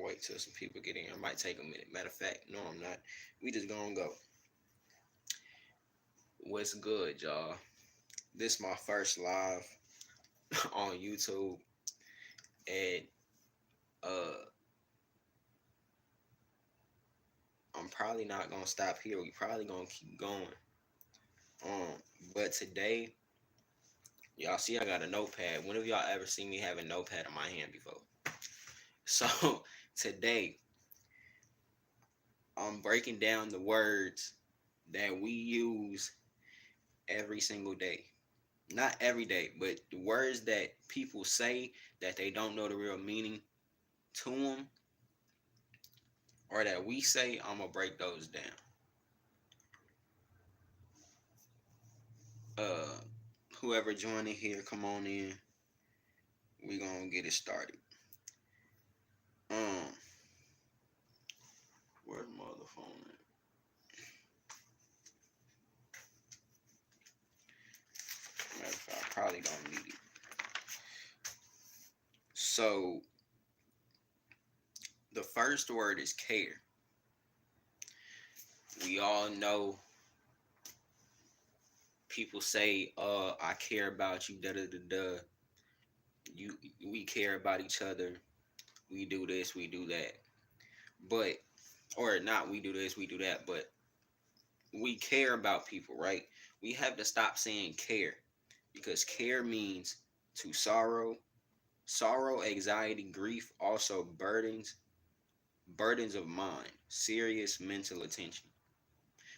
wait till some people get in. It might take a minute. Matter of fact, no, I'm not. We just gonna go. What's good, y'all? This my first live on YouTube, and uh, I'm probably not gonna stop here. We probably gonna keep going. Um, but today, y'all see, I got a notepad. When have y'all ever seen me have a notepad in my hand before? So today, I'm breaking down the words that we use every single day. Not every day, but the words that people say that they don't know the real meaning to them, or that we say. I'm gonna break those down. Uh, Whoever joining here, come on in. We gonna get it started. Um, where's my other phone at? Matter of fact, I probably don't need it. So the first word is care. We all know people say, I care about you, da da da da. You We care about each other. We do this, we do that. But or not we do this, we do that, but we care about people, right? We have to stop saying care, because care means to sorrow, anxiety, grief, also burdens of mind, serious mental attention.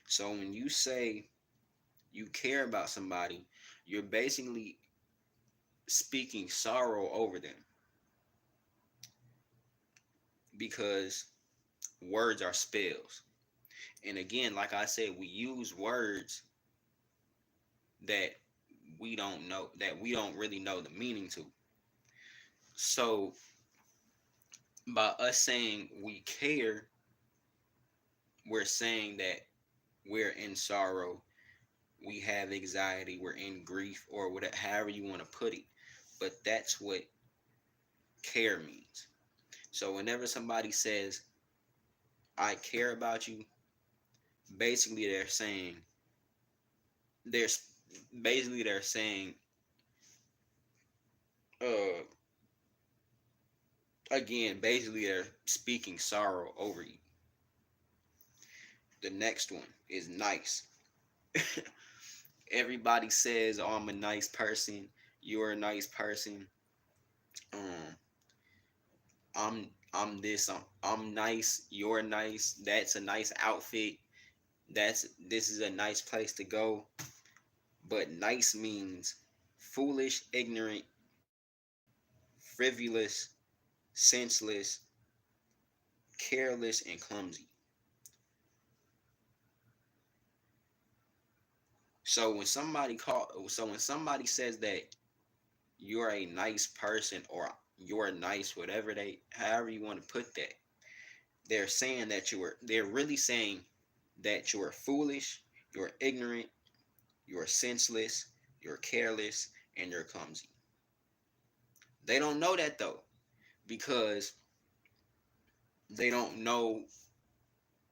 So when you say you care about somebody, you're basically speaking sorrow over them, because words are spells. And again, like I said, we use words that we don't really know the meaning to. So by us saying we care, we're saying that we're in sorrow, we have anxiety, we're in grief, or whatever, however you want to put it. But that's what care means. So whenever somebody says, I care about you, basically they're they're saying, uh again, basically they're speaking sorrow over you. The next one is nice. Everybody says, oh, I'm a nice person, you're a nice person. um I'm this, I'm nice, you're nice, that's a nice outfit, this is a nice place to go. But nice means foolish, ignorant, frivolous, senseless, careless, and clumsy. So when somebody says that you're a nice person, or you're nice, whatever however you want to put that, they're really saying that you're foolish, you're ignorant, you're senseless, you're careless, and you're clumsy. They don't know that though, because they don't know,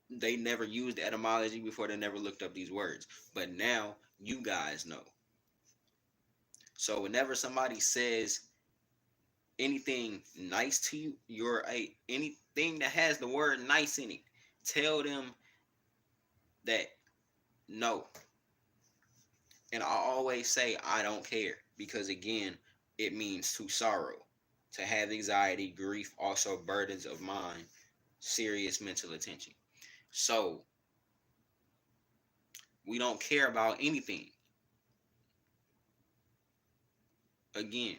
they never used etymology before, they never looked up these words. But now you guys know. So whenever somebody says anything nice to you, anything that has the word nice in it, tell them that no. And I always say I don't care, because again, it means to sorrow, to have anxiety, grief, also burdens of mind, serious mental attention. So we don't care about anything. Again,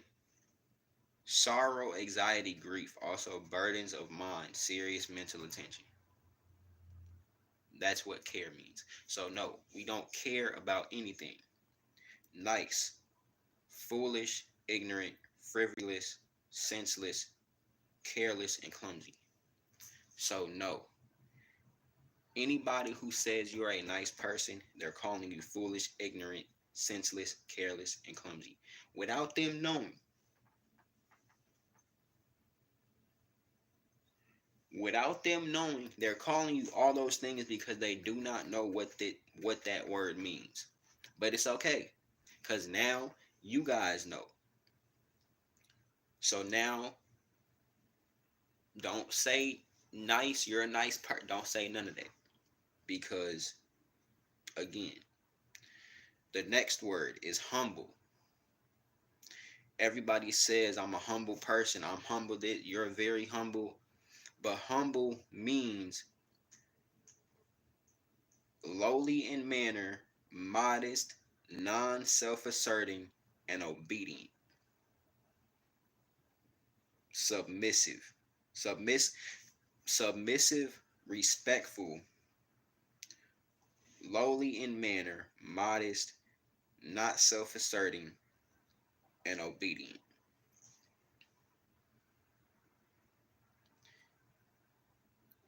sorrow, anxiety, grief, also burdens of mind, serious mental attention. That's what care means. So no, we don't care about anything. Nice, foolish, ignorant, frivolous, senseless, careless, and clumsy. So no. Anybody who says you're a nice person, they're calling you foolish, ignorant, senseless, careless, and clumsy, without them knowing. without them knowing, they're calling you all those things because they do not know what that word means. But it's okay, because now you guys know. So now, don't say nice, you're a nice part. Don't say none of that. Because, again, the next word is humble. Everybody says, I'm a humble person. I'm humble. That you're very humble. But humble means lowly in manner, modest, non self asserting, and obedient. Submissive. Submiss- Submissive, respectful, lowly in manner, modest, not self asserting, and obedient.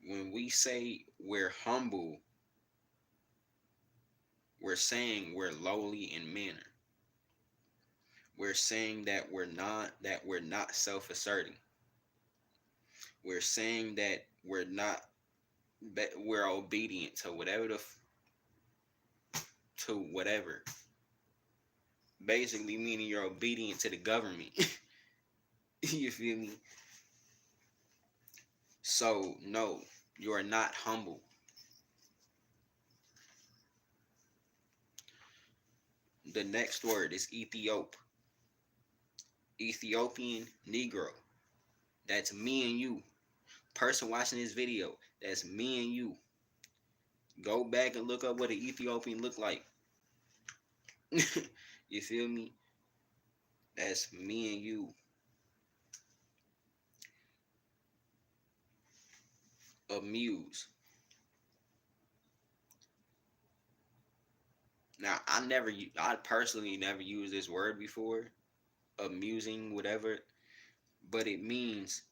When we say we're humble, we're saying we're lowly in manner. We're saying that we're not self-asserting. We're saying that we're obedient to whatever. Basically meaning you're obedient to the government. You feel me? So no, you are not humble. The next word is Ethiop. Ethiopian Negro. That's me and you. Person watching this video, that's me and you. Go back and look up what an Ethiopian look like. You feel me? That's me and you. Amuse. Now, I personally never used this word before. Amusing, whatever. But it means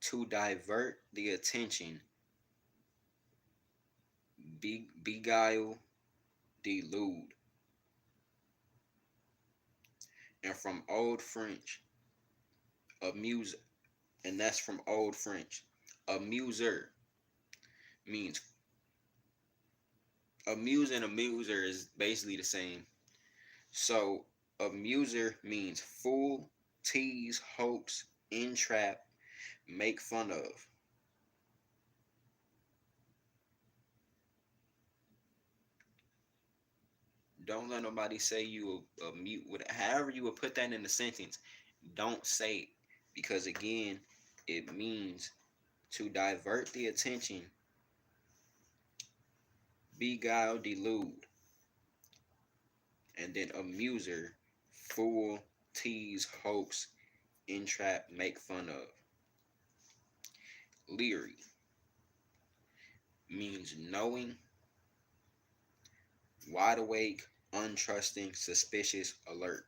to divert the attention, beguile, delude. And from Old French, amuse, and that's from Old French. Amuser means amuse and amuser is basically the same. So amuser means fool, tease, hoax, entrap, make fun of. Don't let nobody say you a mute. However you would put that in the sentence, don't say it, because again, it means to divert the attention, beguile, delude, and then amuser, fool, tease, hoax, entrap, make fun of. Leery means knowing, wide awake, untrusting, suspicious, alert.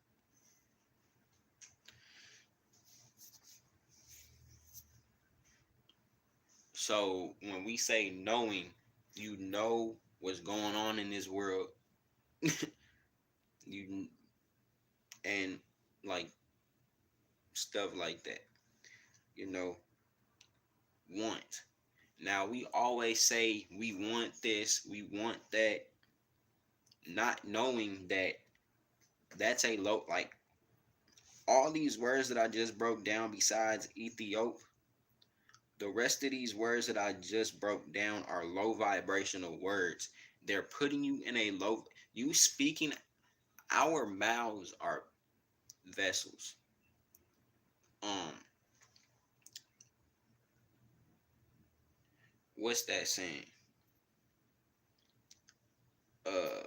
So when we say knowing, you know what's going on in this world. You and like stuff like that. You know, want. Now we always say we want this, we want that, not knowing that that's a low, like all these words that I just broke down besides Ethiop, the rest of these words that I just broke down are low vibrational words. They're putting you in a low, you speaking, our mouths are vessels. Um, what's that saying? Uh,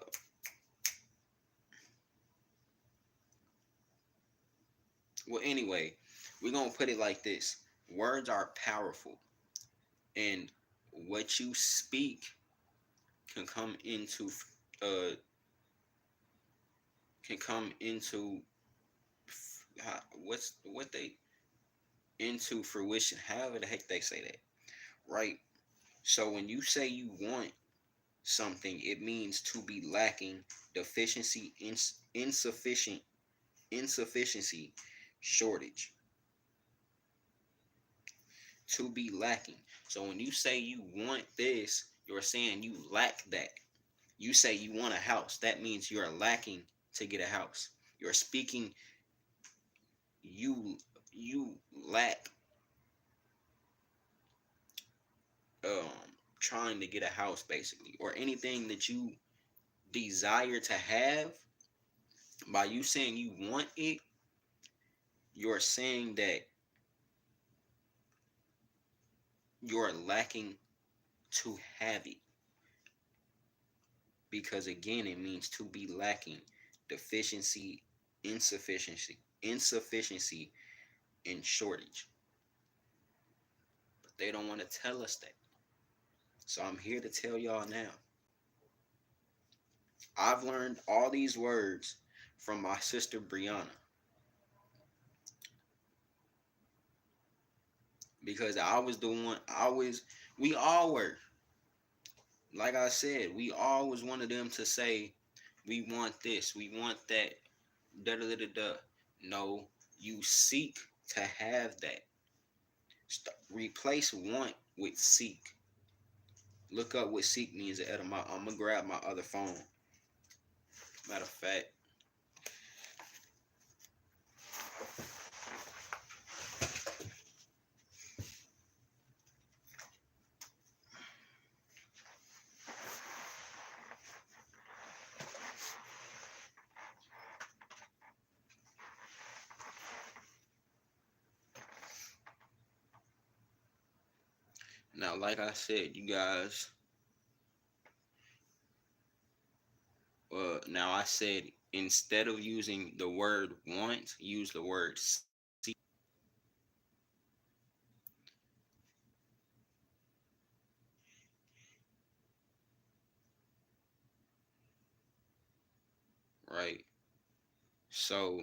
well, anyway, we're gonna put it like this: words are powerful, and what you speak can come into uh can come into what's what they into fruition. However the heck they say that, right? So when you say you want something, it means to be lacking, deficiency, insufficiency, shortage. To be lacking. So when you say you want this, you're saying you lack that. You say you want a house, that means you're lacking to get a house. You're speaking, you lack um trying to get a house, basically, or anything that you desire to have. By you saying you want it, you're saying that you're lacking to have it, because again it means to be lacking, deficiency, insufficiency and shortage. But they don't want to tell us that. So I'm here to tell y'all now. I've learned all these words from my sister Brianna, because I was the one. We all were. Like I said, we all was one of them to say, we want this, we want that, da da da da da. No, you seek to have that. Replace want with seek. Look up what seek means at etymology. I'm gonna grab my other phone. Matter of fact, now, like I said, you guys, now I said instead of using the word want, use the word seek. Right? So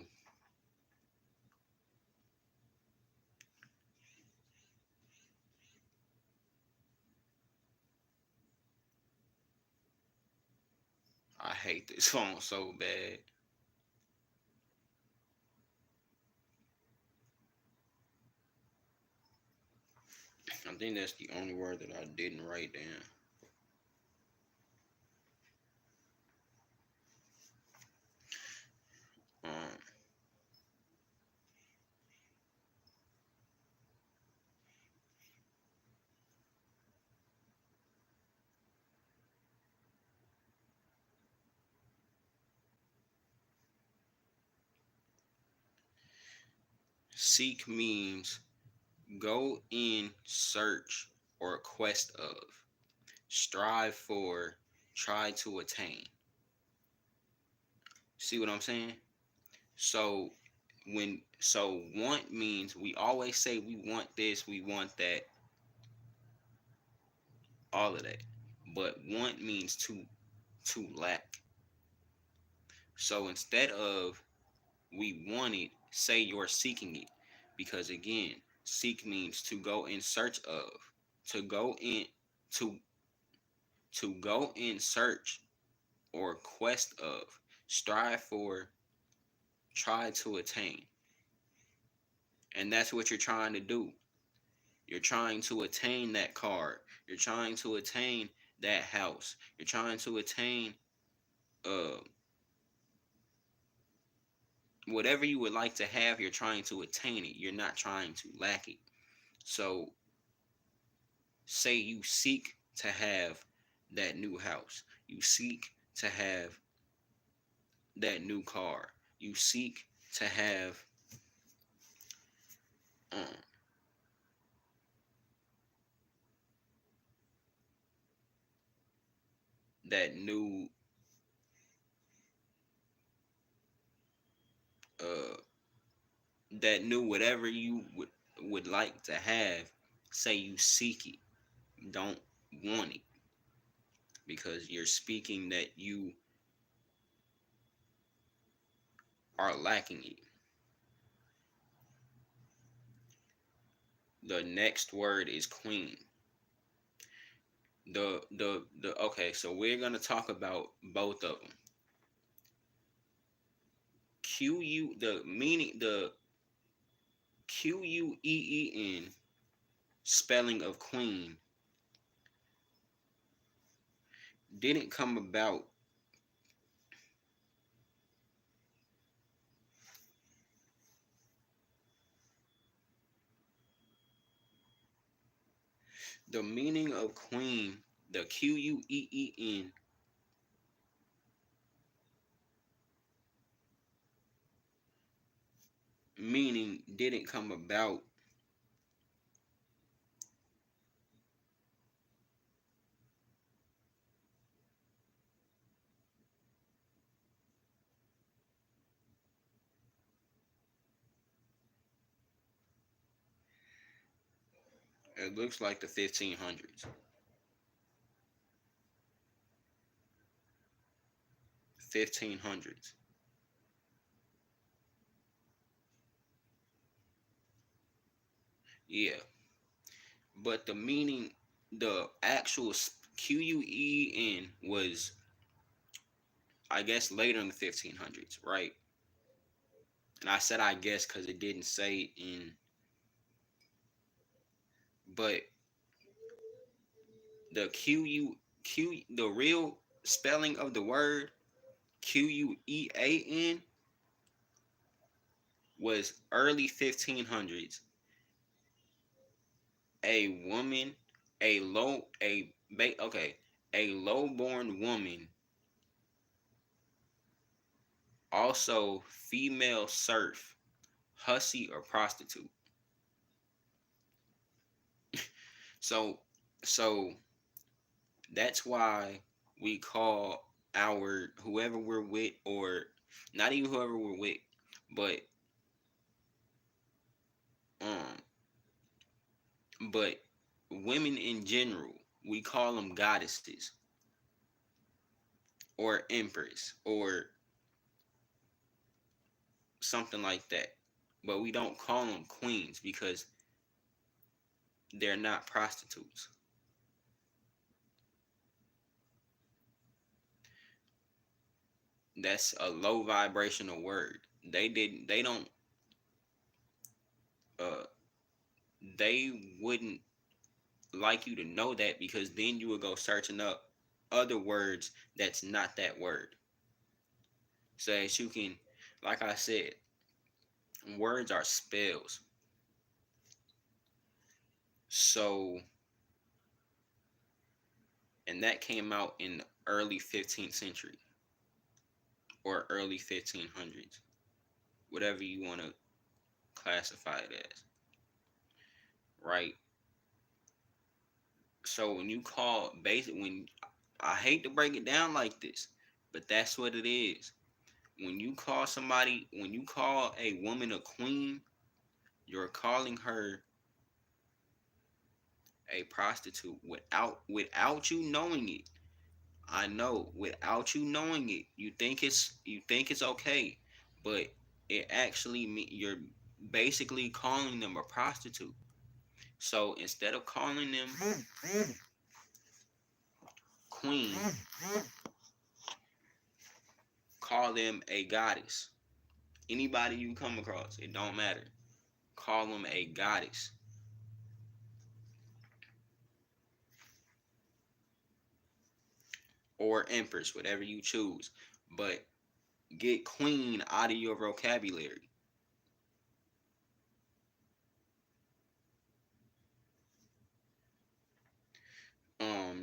I hate this phone so bad. I think that's the only word that I didn't write down. Um, Seek means go in search or quest of, strive for, try to attain. See what I'm saying? So want means we always say we want this, we want that, all of that. But want means to lack. So instead of we want it, say you're seeking it. Because again, seek means to go in search of, to go in to go in search or quest of, strive for, try to attain. And that's what you're trying to do. You're trying to attain that car. You're trying to attain that house. You're trying to attain uh whatever you would like to have, you're trying to attain it. You're not trying to lack it. So say you seek to have that new house. You seek to have that new car. You seek to have um that new uh whatever you would like to have. Say you seek it, don't want it, because you're speaking that you are lacking it. The next word is queen. The Okay, so we're gonna talk about both of them. The meaning, the queen spelling of queen didn't come about the meaning of queen, the Queen, meaning didn't come about it looks like the 1500s. 1500s. Yeah. But the meaning, the actual Queen was, I guess, later in the 1500s, right? And I said I guess because it didn't say in, but the the real spelling of the word Quean was early 1500s. A woman, okay, a low-born woman, also female serf, hussy, or prostitute. So, so that's why we call our whoever we're with, or not even whoever we're with, but um, but women in general, we call them goddesses or empress or something like that. But we don't call them queens because they're not prostitutes. That's a low vibrational word. They don't uh they wouldn't like you to know that because then you would go searching up other words that's not that word. So that you can, like I said, words are spells. So, and that came out in the early 15th century or early 1500s, whatever you want to classify it as, right? So when you call basic, when I hate to break it down like this, but that's what it is. When you call a woman a queen, you're calling her a prostitute without you knowing it. I know without you knowing it, you think it's okay, but it actually you're basically calling them a prostitute. So instead of calling them queen, call them a goddess. Anybody you come across, it don't matter. Call them a goddess or empress, whatever you choose. But get queen out of your vocabulary.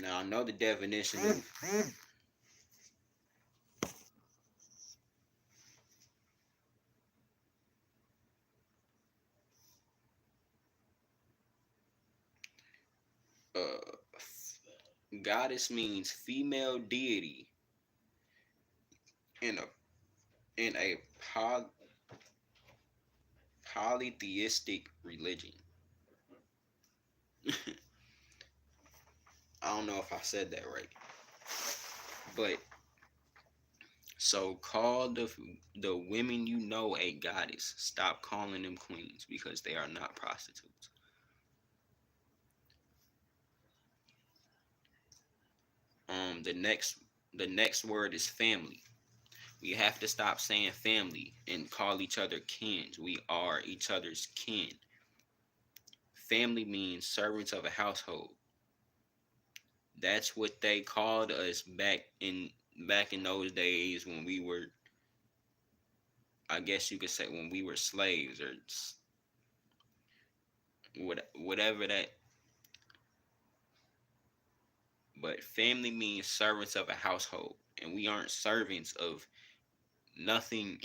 Now I know the definition of goddess means female deity in a in a polytheistic religion. I don't know if I said that right, but so call the women you know a goddess. Stop calling them queens because they are not prostitutes. The next word is family. We have to stop saying family and call each other kins. We are each other's kin. family means servants of a household. That's what they called us back in those days when we were, I guess you could say, when we were slaves or whatever that. But family means servants of a household, and we aren't servants of nothing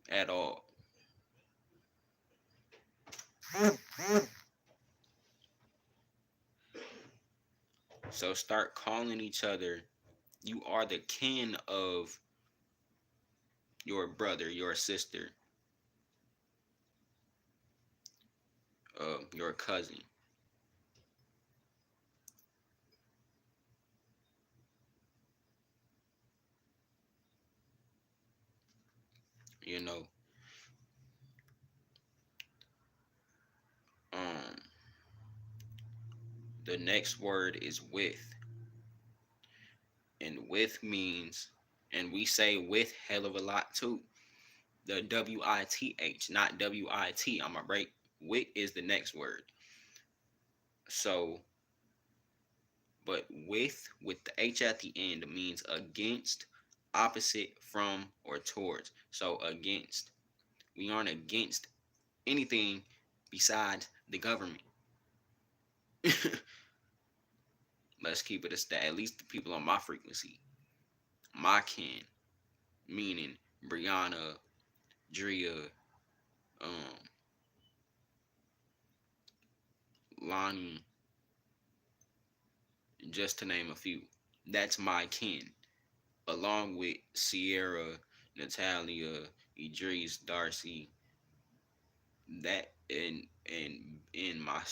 at all. So start calling each other. You are the kin of your brother, your sister, your cousin. You know, um, the next word is with, and with means, and we say with hell of a lot too. The WITH, not WIT. I'm gonna break. Wit is the next word. So, but with the H at the end means against, opposite, from, or towards. So against. We aren't against anything besides the government. Let's keep it a stat. At least the people on my frequency, my kin, meaning Brianna, Drea, um, Lonnie, just to name a few. That's my kin, along with Sierra, Natalia, Idris, Darcy, that and my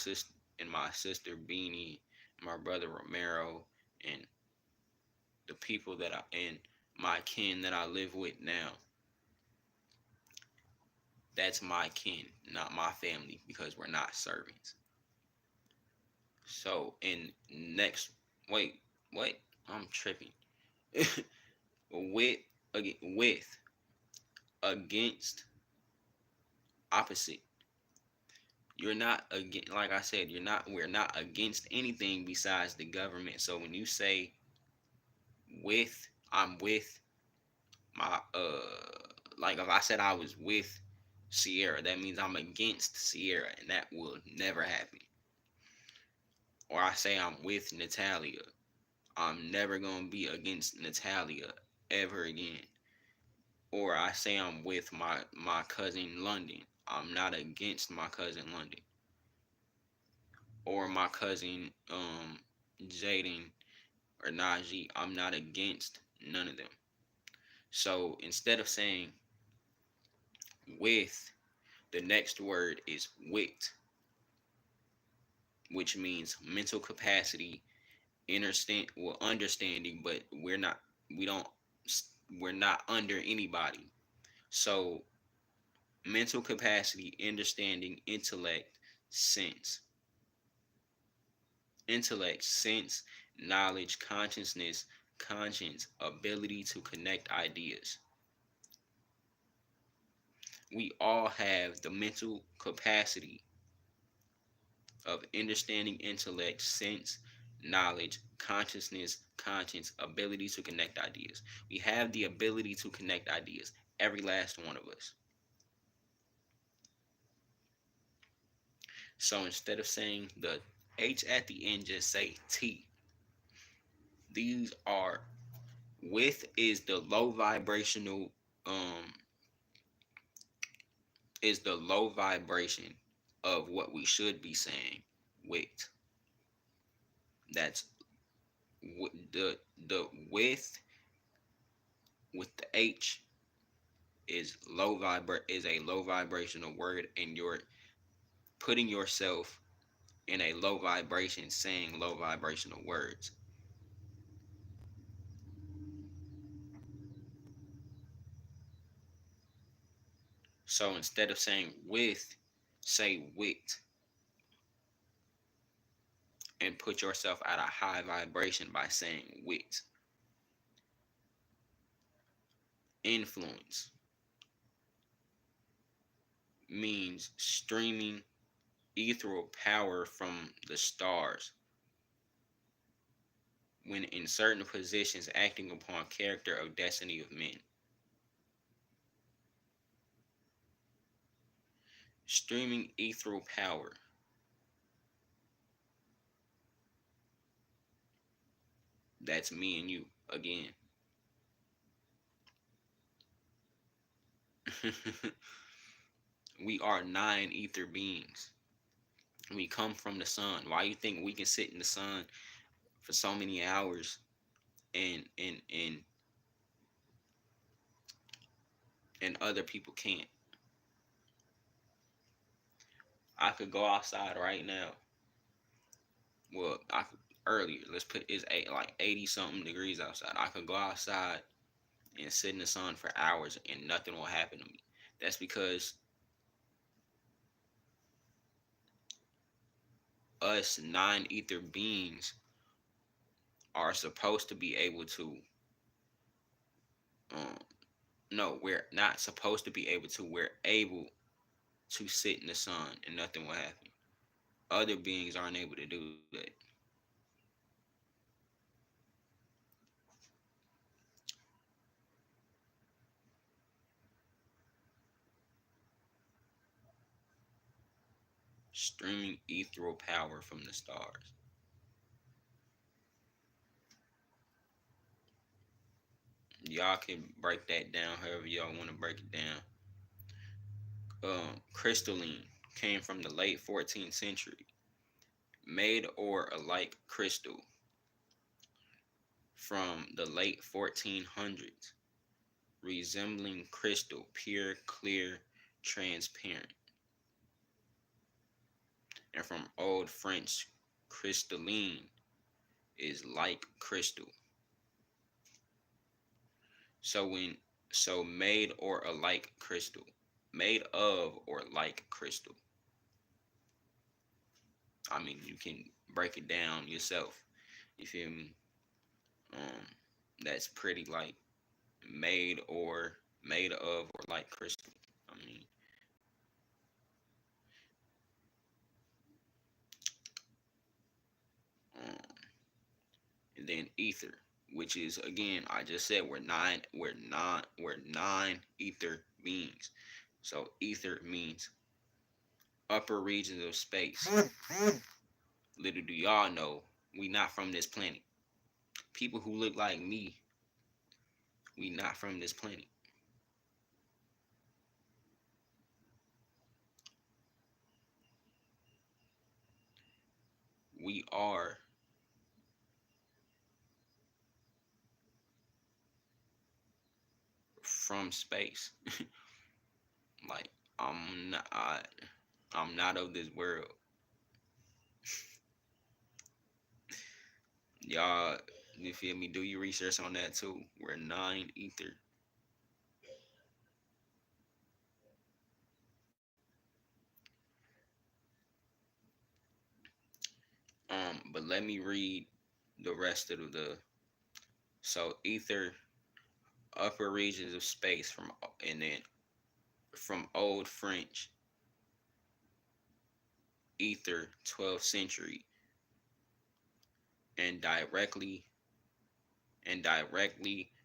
sister Beanie, my brother Romero, and the people that I and my kin that I live with now. That's my kin, not my family, because we're not servants. So in next, wait, wait, I'm tripping. with with against, opposite. You're not against, like I said, we're not against anything besides the government. So when you say with, I'm with my like if I said I was with Sierra, that means I'm against Sierra, and that will never happen. Or I say I'm with Natalia, I'm never gonna be against Natalia ever again. Or I say I'm with my cousin London, I'm not against my cousin London. Or my cousin Jaden or Najee, I'm not against none of them. So instead of saying with, the next word is wit, which means mental capacity, understanding, but we don't we're not under anybody. So mental capacity, understanding, sense sense, knowledge, consciousness, conscience, ability to connect ideas. We all have the mental capacity of understanding, intellect, sense, knowledge, consciousness, conscience, ability to connect ideas. We have the ability to connect ideas, every last one of us. So instead of saying the H at the end, just say T. These are with is the low vibrational is the low vibration of what we should be saying with. That's the with the H is a low vibrational word, and you're putting yourself in a low vibration saying low vibrational words. So instead of saying with, say wit, and put yourself at a high vibration by saying wit. Influence means streaming, ethereal power from the stars when in certain positions acting upon character of destiny of men. Streaming ethereal power. That's me and you again. We are nine ether beings. We come from the sun. Why you think we can sit in the sun for so many hours and other people can't? I could go outside right now. Well, I could earlier. Let's put it's like 80 something degrees outside. I could go outside and sit in the sun for hours and nothing will happen to me. That's because us nine ether beings are supposed to be able to um no, we're not supposed to be able to. We're able to sit in the sun and nothing will happen. Other beings aren't able to do that. Streaming ethereal power from the stars. Y'all can break that down however y'all want to break it down. Crystalline came from the late 14th century. Made or alike crystal from the late 1400s. Resembling crystal, pure, clear, transparent. And from Old French, crystalline is like crystal. So when made or alike crystal, made of or like crystal. I mean, you can break it down yourself. You feel me? Um, that's pretty like made of or like crystal. I mean, um, and then ether, which is again, I just said we're nine ether beings. So ether means upper regions of space. Little do y'all know, we not from this planet. People who look like me, we not from this planet. We are from space. Like I'm not of this world. Y'all, you feel me? Do your research on that too. We're nine ether. But let me read the rest of the so ether, upper regions of space from and then from Old French, ether, 12th century, and directly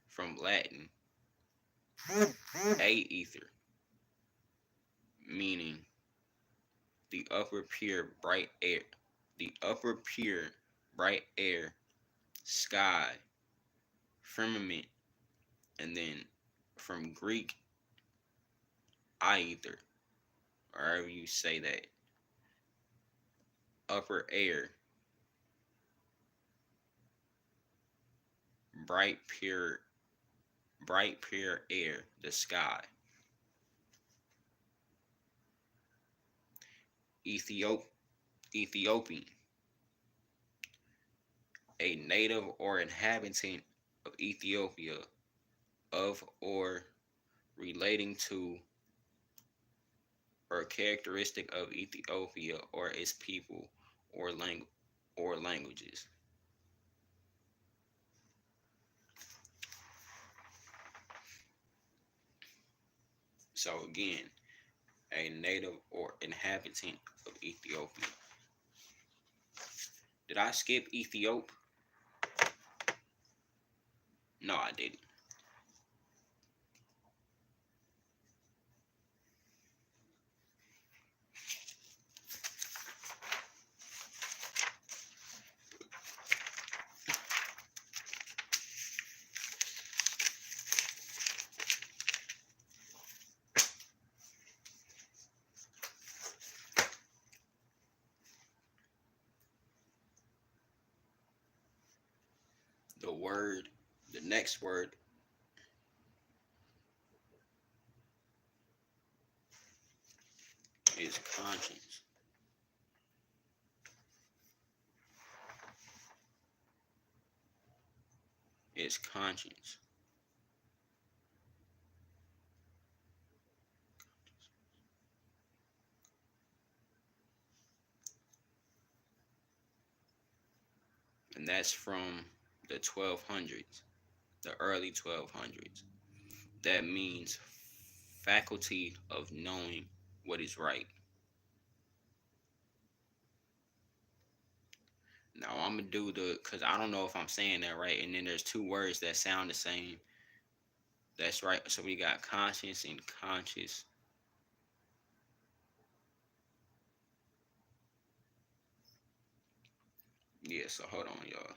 from Latin, a ether, meaning the upper pure bright air, the upper pure bright air, sky, firmament, and then from Greek, aether, or however you say that, upper air, bright pure, bright pure air, the sky. Ethiop, Ethiopian, a native or inhabitant of Ethiopia, of or relating to or characteristic of Ethiopia or its people or languages. So again, a native or inhabitant of Ethiopia. Did I skip Ethiopia? No, I didn't. The word, the next word is conscience. It's conscience. And that's from the 1200s, the early 1200s. That means faculty of knowing what is right. Now I'm gonna do cause I don't know if I'm saying that right. And then there's two words that sound the same. That's right. So we got conscience and conscious. Yeah. So hold on, y'all.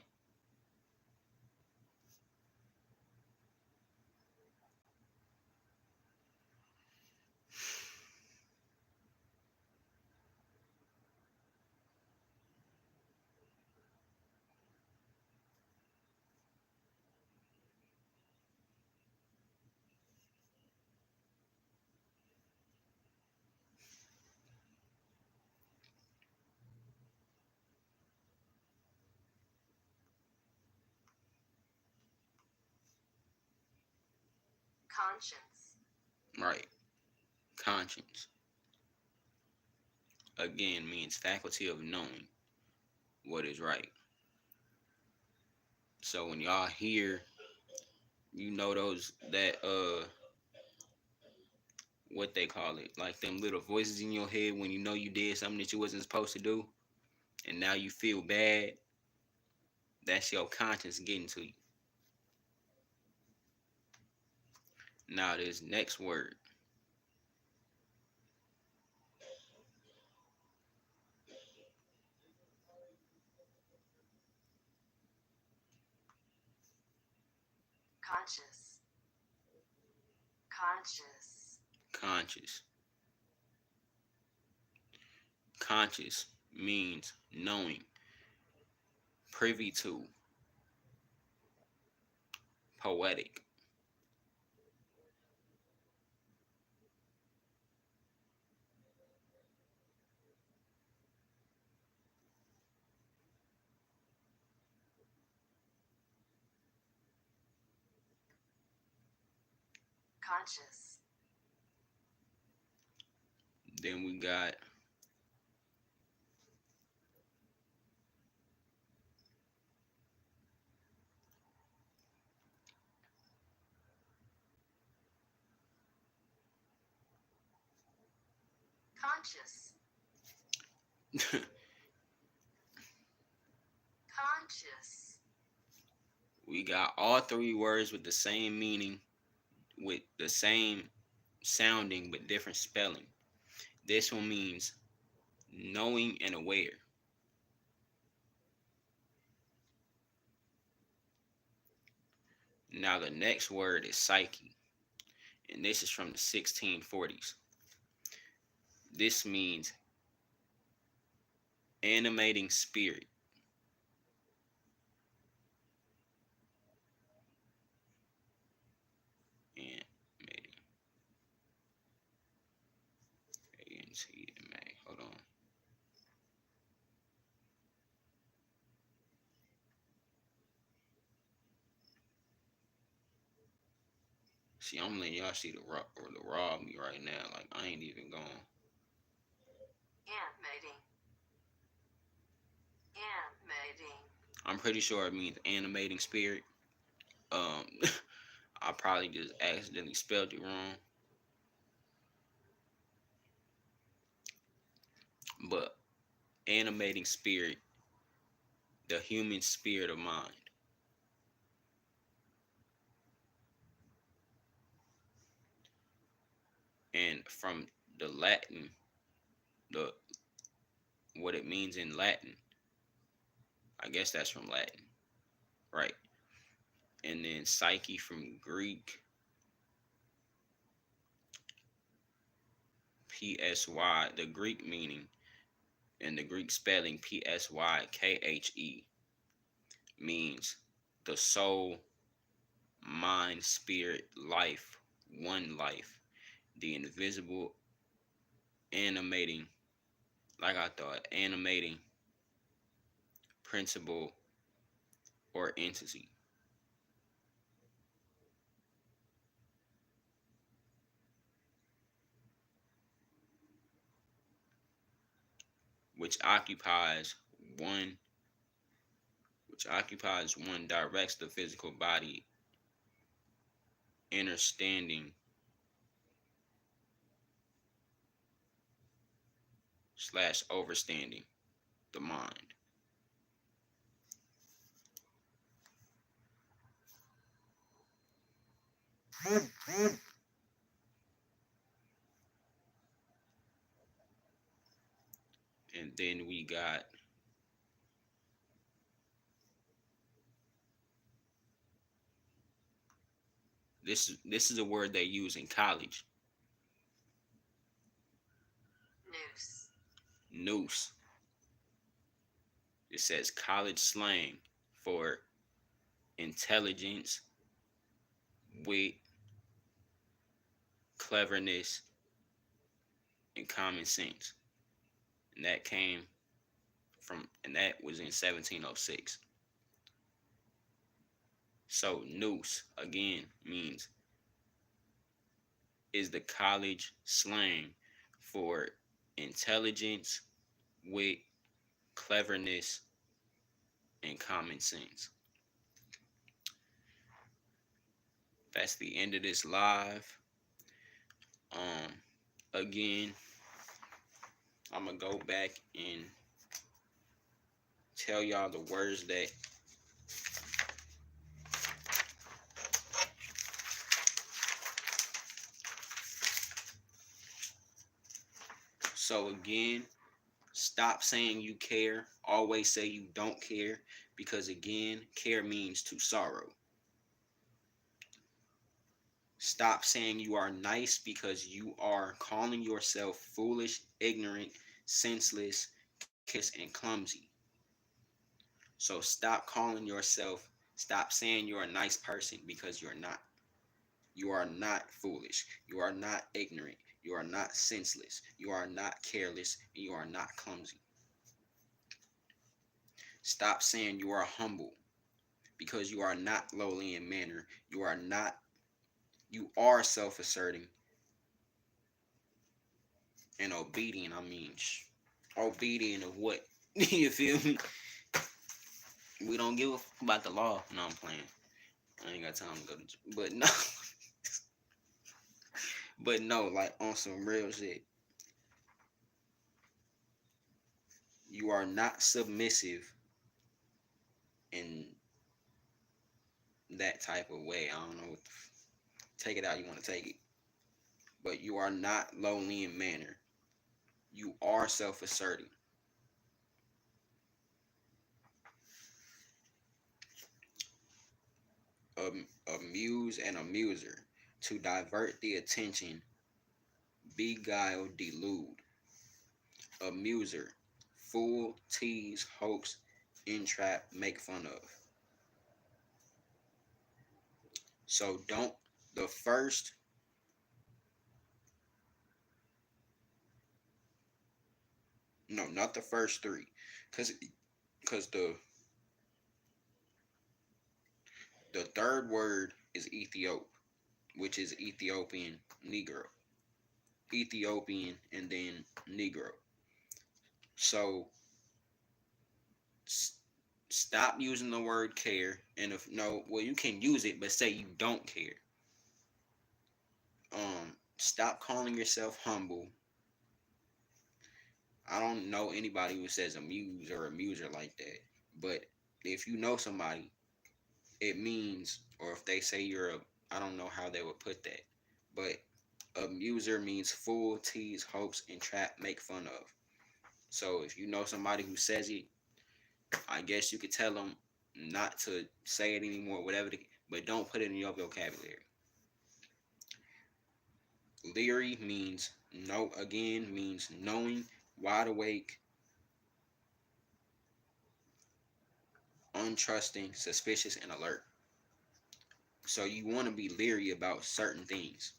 Conscience. Right. Conscience again means faculty of knowing what is right. So when y'all hear, those that what they call it, like them little voices in your head when you know you did something that you wasn't supposed to do, and now you feel bad. That's your conscience getting to you. Now this next word, Conscious. Conscious. conscious. Conscious means knowing, privy to, poetic. Conscious. Then we got Conscious. Conscious. we got all three words with the same meaning, with the same sounding but different spelling. This one means knowing and aware. Now the next word is psyche, and this is from the 1640s. This means animating spirit. Animating. A-N-T-M-A. Hold on. See, I'm letting y'all see the raw of me right now. Like I ain't even going. Animating. Animating. I'm pretty sure it means animating spirit. Um, I probably just accidentally spelled it wrong. but animating spirit, the human spirit of mind. And from the Latin, the what it means in Latin, I guess that's from Latin, right? And then psyche from Greek, psy, the Greek meaning and the Greek spelling psyche means the soul, mind, spirit, life, one life, the invisible, animating, like I thought, animating principle or entity, which occupies one, directs the physical body, understanding slash overstanding the mind. And then we got this is a word they use in college. Noose. Noose. It says college slang for intelligence, wit, cleverness, and common sense. And that was in 1706. So noose again means is the college slang for intelligence, wit, cleverness, and common sense. That's the end of this live. Again, I'm gonna go back and tell y'all the words that so again, stop saying you care. Always say you don't care because again, care means to sorrow. Stop saying you are nice because you are calling yourself foolish, ignorant, senseless, careless, and clumsy. So stop saying you're a nice person because you're not. You are not foolish. You are not ignorant. You are not senseless. You are not careless. And you are not clumsy. Stop saying you are humble because you are not lowly in manner. You are self-asserting and obedient. I mean, obedient of what? You feel me? We don't give a fuck about the law. No, I'm playing. I ain't got time to go to, but no, but no, like on some real shit. You are not submissive in that type of way. I don't know what take it out you want to take it. But you are not lowly in manner. You are self-asserting. Amuse and amuser. To divert the attention, beguile, delude. Amuser. Fool, tease, hoax, entrap, make fun of. So don't the first no, not the first three. Cause the third word is Ethiop, which is Ethiopian Negro. Ethiopian and then Negro. So stop using the word care. And if no, well, you can use it, but say you don't care. Stop calling yourself humble. I don't know anybody who says amuse or amuser like that. But if you know somebody, it means, or if they say you're a, I don't know how they would put that, but amuser means fool, tease, hoax, entrap, make fun of. So if you know somebody who says it, I guess you could tell them not to say it anymore, whatever, but don't put it in your vocabulary. Leery means know, again, means knowing, wide awake, untrusting, suspicious, and alert. So you want to be leery about certain things.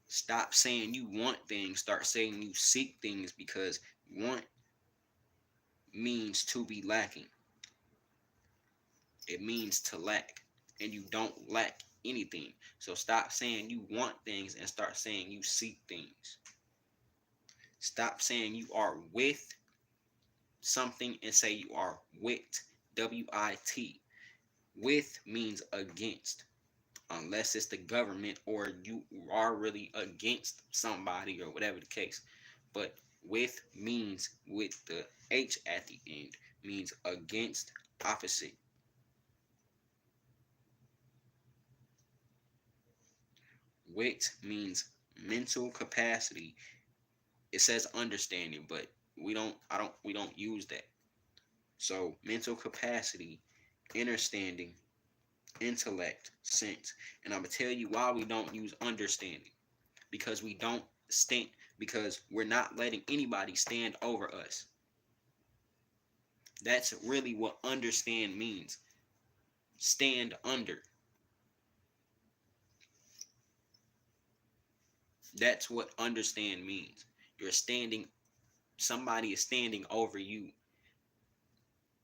Stop saying you want things, start saying you seek things, because want means to be lacking. It means to lack, and you don't lack anything. So stop saying you want things and start saying you seek things. Stop saying you are with something and say you are wit. WIT. With means against, unless it's the government or you are really against somebody or whatever the case. But with means, with the H at the end, means against, opposite. Wit means mental capacity. It says understanding, but we don't use that. So mental capacity, understanding, intellect, sense. And I'm gonna tell you why we don't use understanding. Because we don't stand, because we're not letting anybody stand over us. That's really what understand means. Stand under. That's what understand means. You're standing, somebody is standing over you,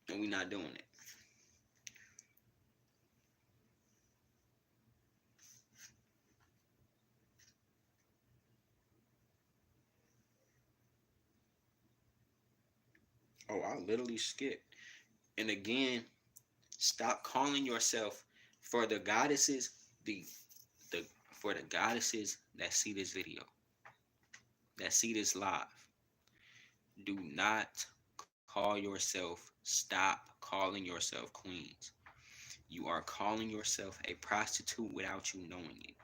and we're not doing it. Oh, I literally skipped. And again, stop calling yourself, for the goddesses, the for the goddesses that see this video, that see this live. Do not call yourself, stop calling yourself queens. You are calling yourself a prostitute without you knowing it.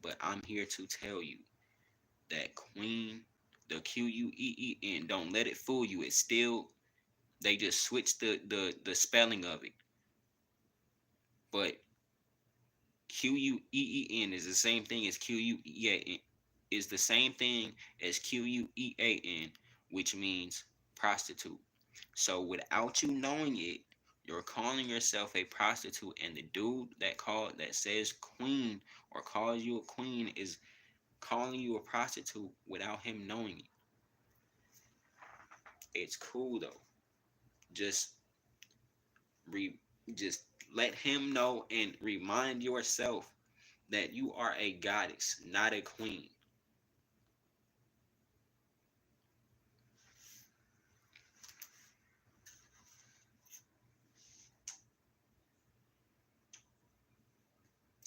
But I'm here to tell you that queen, the Queen, don't let it fool you. It's still, they just switched the spelling of it. But Queen is the same thing as Quea, is the same thing as Quean, which means prostitute. So without you knowing it, you're calling yourself a prostitute, and the dude that says queen or calls you a queen is calling you a prostitute without him knowing it. It's cool though. Just re just let him know and remind yourself that you are a goddess, not a queen.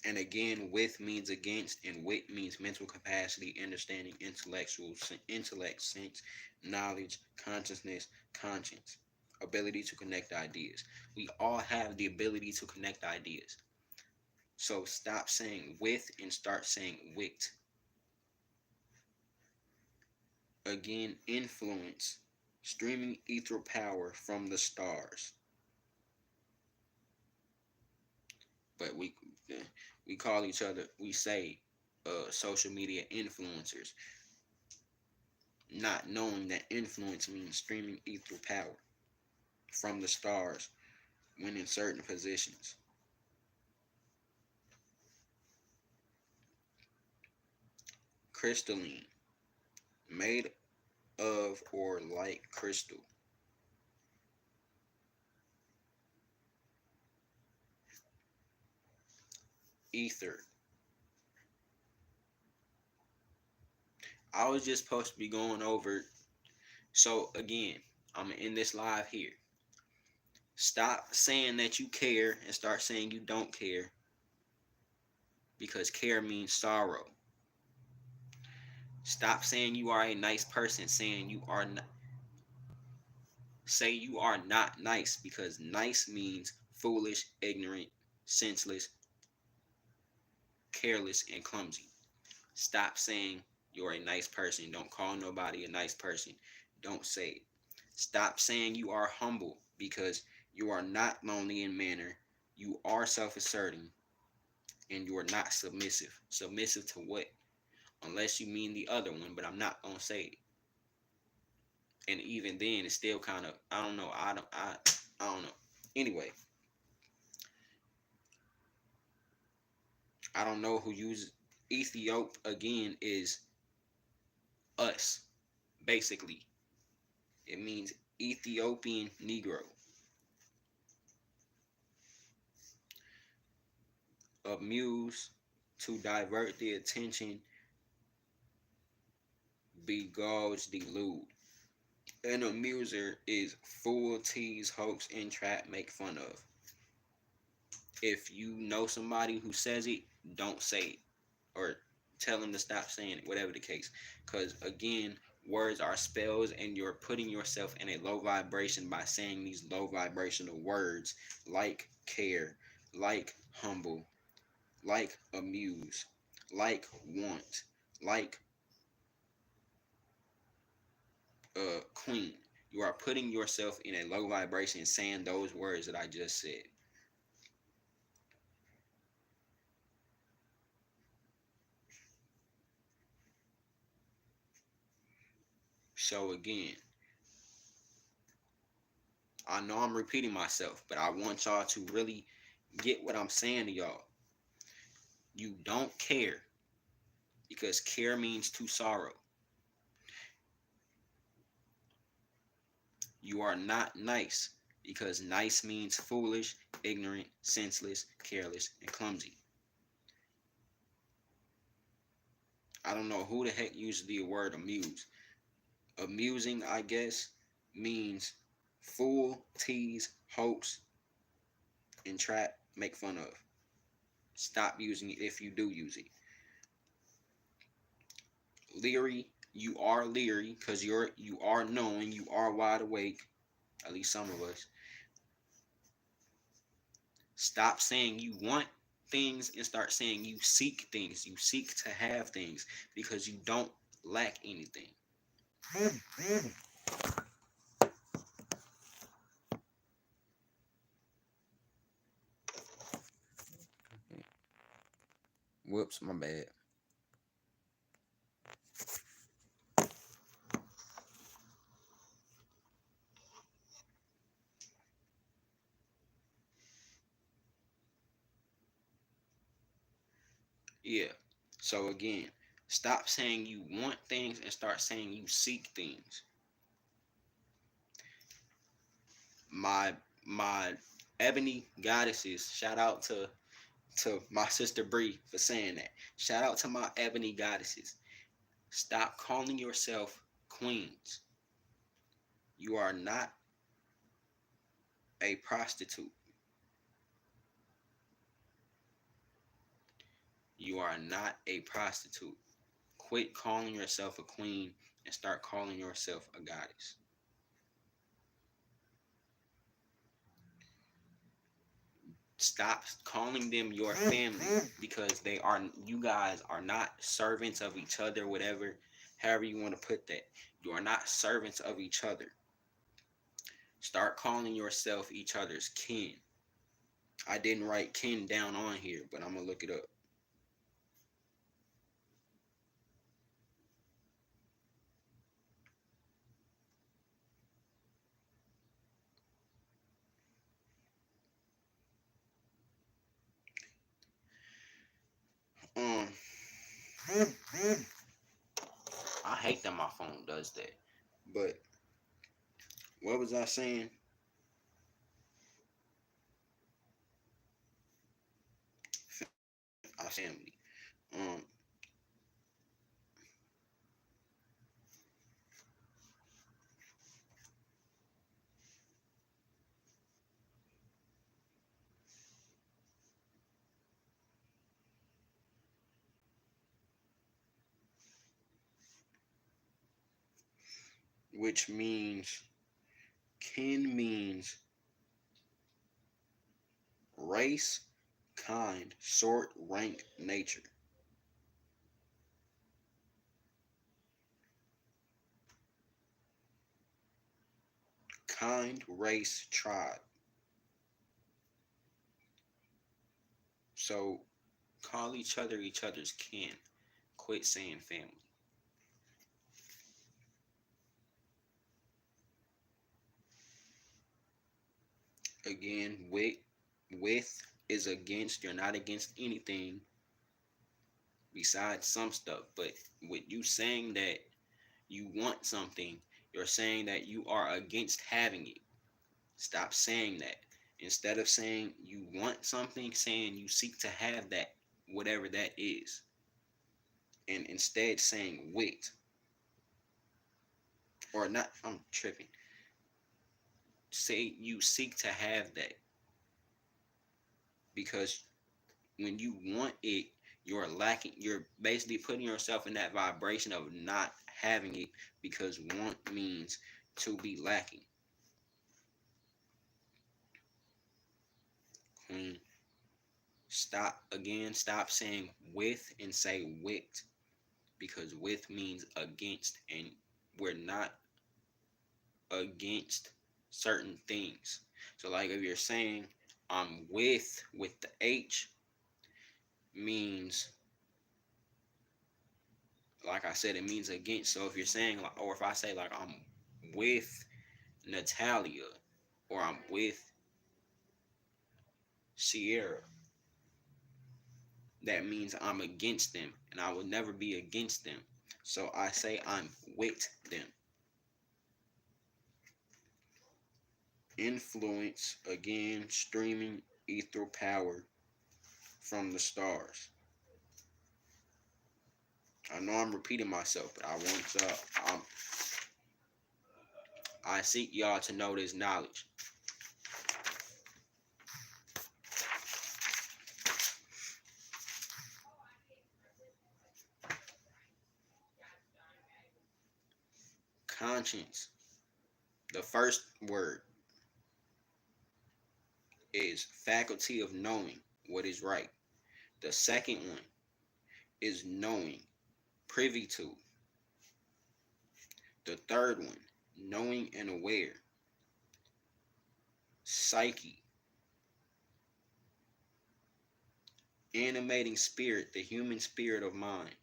And again, with means against, and wit means mental capacity, understanding, intellect, sense, knowledge, consciousness, conscience, ability to connect ideas. We all have the ability to connect ideas. So stop saying with and start saying wit. Again, influence, streaming ether power from the stars. But we call each other, we say social media influencers, not knowing that influence means streaming ether power from the stars when in certain positions. Crystalline, made of or like crystal. Ether. I was just supposed to be going over. So again, I'm gonna end this live here. Stop saying that you care and start saying you don't care, because care means sorrow. Stop saying you are a nice person, saying you are not, say you are not nice, because nice means foolish, ignorant, senseless, careless, and clumsy. Stop saying you're a nice person. Don't call nobody a nice person. Don't say it. Stop saying you are humble, because you are not lonely in manner. You are self asserting, and you are not submissive. Submissive to what? Unless you mean the other one, but I'm not gonna say it. And even then, it's still kind of, I don't know. I don't know. Anyway, I don't know who uses Ethiop again is us, basically. It means Ethiopian Negro. Amuse, to divert the attention, begauge, delude. An amuser is fool, tease, hoax, entrap, make fun of. If you know somebody who says it, don't say it. Or tell them to stop saying it, whatever the case. Because again, words are spells, and you're putting yourself in a low vibration by saying these low vibrational words like care, like humble, like amuse, like want, like queen. You are putting yourself in a low vibration saying those words that I just said. So again, I know I'm repeating myself, but I want y'all to really get what I'm saying to y'all. You don't care, because care means to sorrow. You are not nice, because nice means foolish, ignorant, senseless, careless, and clumsy. I don't know who the heck uses the word amuse. Amusing, I guess, means fool, tease, hoax, entrap, make fun of. Stop using it if you do use it. Leery, you are leery because you are knowing, you are wide awake. At least some of us. Stop saying you want things and start saying you seek things. You seek to have things because you don't lack anything. Whoops, my bad. Yeah. So again, stop saying you want things and start saying you seek things. My ebony goddesses, shout out to my sister Bree for saying that. Shout out to my ebony goddesses. Stop calling yourself queens. You are not a prostitute. You are not a prostitute. Quit calling yourself a queen and start calling yourself a goddess. Stop calling them your family, because they are, you guys are not servants of each other, whatever, however you want to put that. You are not servants of each other. Start calling yourself each other's kin. I didn't write kin down on here, but I'm gonna look it up. Um, I hate that my phone does that. But what was I saying? Our family. Um, which means kin means race, kind, sort, rank, nature. Kind, race, tribe. So call each other's kin. Quit saying family. Again, with is against. You're not against anything besides some stuff. But with you saying that you want something, you're saying that you are against having it. Stop saying that. Instead of saying you want something, saying you seek to have that, whatever that is. And instead saying with, or not, I'm tripping. Say you seek to have that, because when you want it, you're lacking. You're basically putting yourself in that vibration of not having it, because want means to be lacking. Queen, stop saying with and say with, because with means against, and we're not against certain things. So like if you're saying I'm with the H means, like I said, it means against. So if you're saying like, or if I say like I'm with Natalia, or I'm with Sierra, that means I'm against them, and I will never be against them. So I say I'm with them. Influence, again, streaming ether power from the stars. I know I'm repeating myself, but I seek y'all to know this knowledge. Conscience. The first word is faculty of knowing what is right. The second one is knowing, privy to. The third one, knowing and aware. Psyche, animating spirit, the human spirit of mind.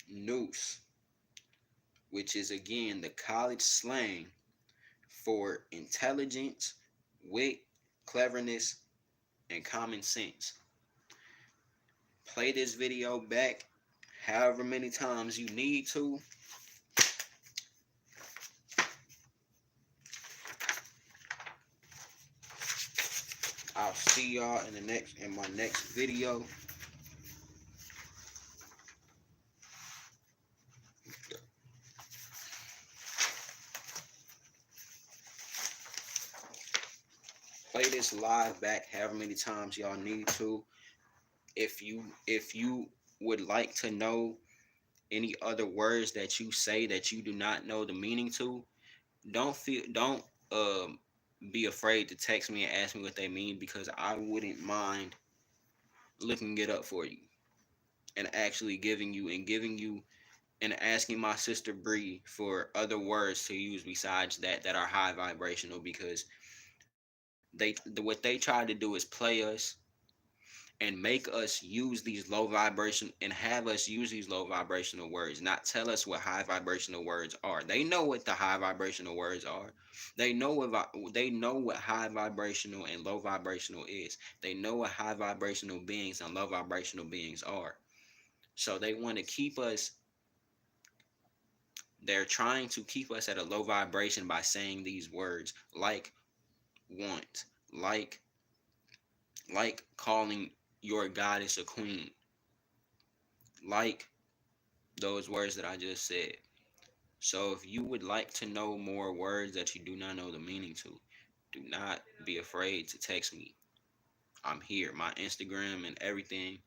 Nous, which is again the college slang for intelligence, wit, cleverness, and common sense. Play this video back however many times you need to. I'll see y'all in my next video. Play this live back however many times y'all need to. If you would like to know any other words that you say that you do not know the meaning to, don't be afraid to text me and ask me what they mean, because I wouldn't mind looking it up for you and actually giving you and asking my sister Bree for other words to use besides that are high vibrational, because what they try to do is play us and make us use these low vibration and have us use these low vibrational words, not tell us what high vibrational words are. They know what the high vibrational words are. They know what high vibrational and low vibrational is. They know what high vibrational beings and low vibrational beings are. So they're trying to keep us at a low vibration by saying these words like want, like calling your goddess a queen, like those words that I just said. So if you would like to know more words that you do not know the meaning to, do not be afraid to text me. I'm here. My Instagram and everything,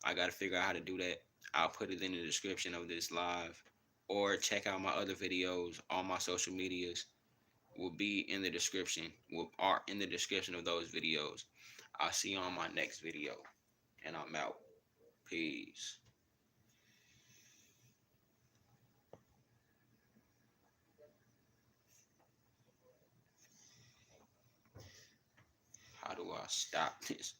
I got to figure out how to do that. I'll put it in the description of this live, or check out my other videos. All my social medias will be in the description, are in the description of those videos. I'll see you on my next video, and I'm out. Peace. How do I stop this?